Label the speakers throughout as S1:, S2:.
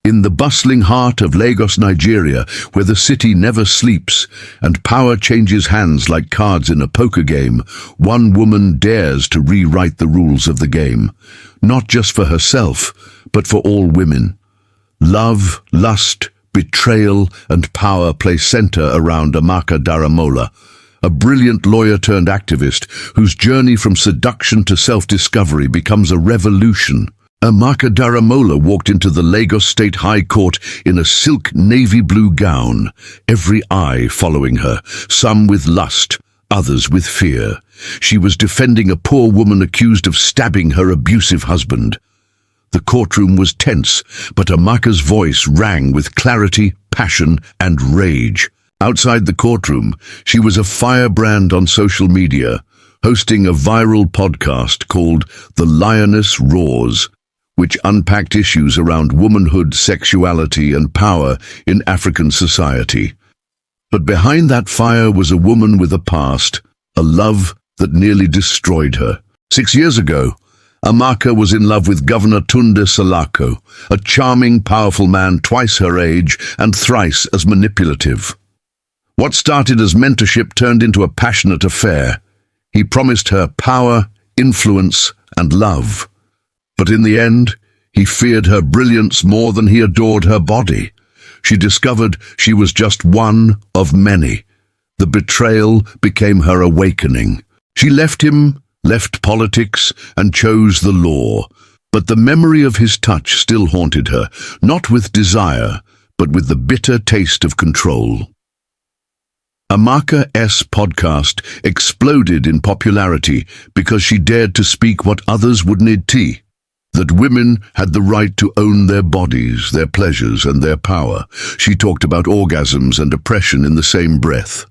S1: In the bustling heart of Lagos, Nigeria, where the city never sleeps and power changes hands like cards in a poker game, one woman dares to rewrite the rules of the game, not just for herself, but for all women. Love, lust, betrayal, and power play center around Amaka Daramola, a brilliant lawyer-turned-activist whose journey from seduction to self-discovery becomes a revolution. Amaka Daramola walked into the Lagos State High Court in a silk navy blue gown, every eye following her, some with lust, others with fear. She was defending a poor woman accused of stabbing her abusive husband. The courtroom was tense, but Amaka's voice rang with clarity, passion, and rage. Outside the courtroom, she was a firebrand on social media, hosting a viral podcast called The Lioness Roars, which unpacked issues around womanhood, sexuality, and power in African society. But behind that fire was a woman with a past, a love that nearly destroyed her. 6 years ago, Amaka was in love with Governor Tunde Salako, a charming, powerful man twice her age and thrice as manipulative. What started as mentorship turned into a passionate affair. He promised her power, influence, and love. But in the end, he feared her brilliance more than he adored her body. She discovered she was just one of many. The betrayal became her awakening. She left him, left politics, and chose the law. But the memory of his touch still haunted her, not with desire, but with the bitter taste of control. Amaka's podcast exploded in popularity because she dared to speak what others wouldn't. That women had the right to own their bodies, their pleasures, and their power. She talked about orgasms and oppression in the same breath.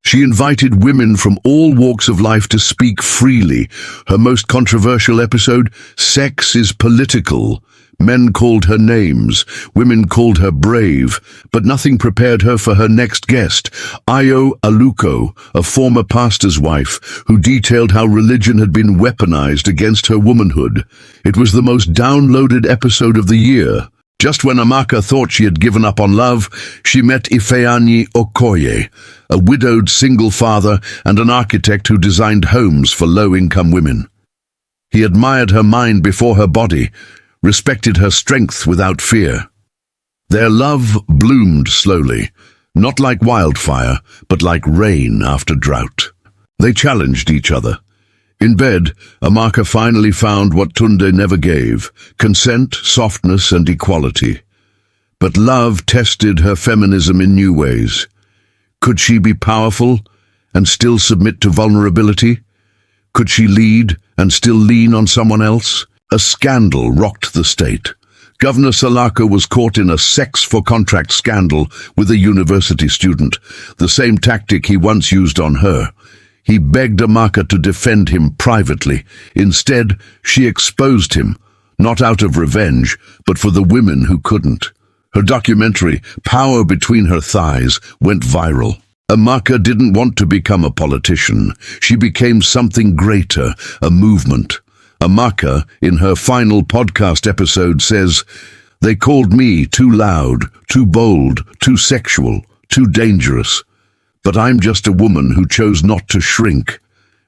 S1: She invited women from all walks of life to speak freely. Her most controversial episode, Sex is Political. Men called her names, women called her brave, but nothing prepared her for her next guest, Ayo Aluko, a former pastor's wife, who detailed how religion had been weaponized against her womanhood. It was the most downloaded episode of the year. Just when Amaka thought she had given up on love, she met Ifeanyi Okoye, a widowed single father and an architect who designed homes for low-income women. He admired her mind before her body, respected her strength without fear. Their love bloomed slowly, not like wildfire, but like rain after drought. They challenged each other. In bed, Amaka finally found what Tunde never gave: consent, softness, and equality. But love tested her feminism in new ways. Could she be powerful and still submit to vulnerability? Could she lead and still lean on someone else? A scandal rocked the state. Governor Salako was caught in a sex-for-contract scandal with a university student, the same tactic he once used on her. He begged Amaka to defend him privately. Instead, she exposed him, not out of revenge, but for the women who couldn't. Her documentary, Power Between Her Thighs, went viral. Amaka didn't want to become a politician. She became something greater, a movement. Amaka, in her final podcast episode, says, "They called me too loud, too bold, too sexual, too dangerous. But I'm just a woman who chose not to shrink.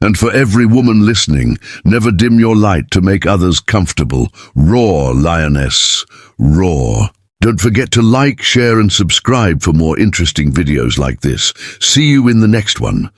S1: And for every woman listening, never dim your light to make others comfortable. Roar, lioness, roar." Don't forget to like, share, and subscribe for more interesting videos like this. See you in the next one.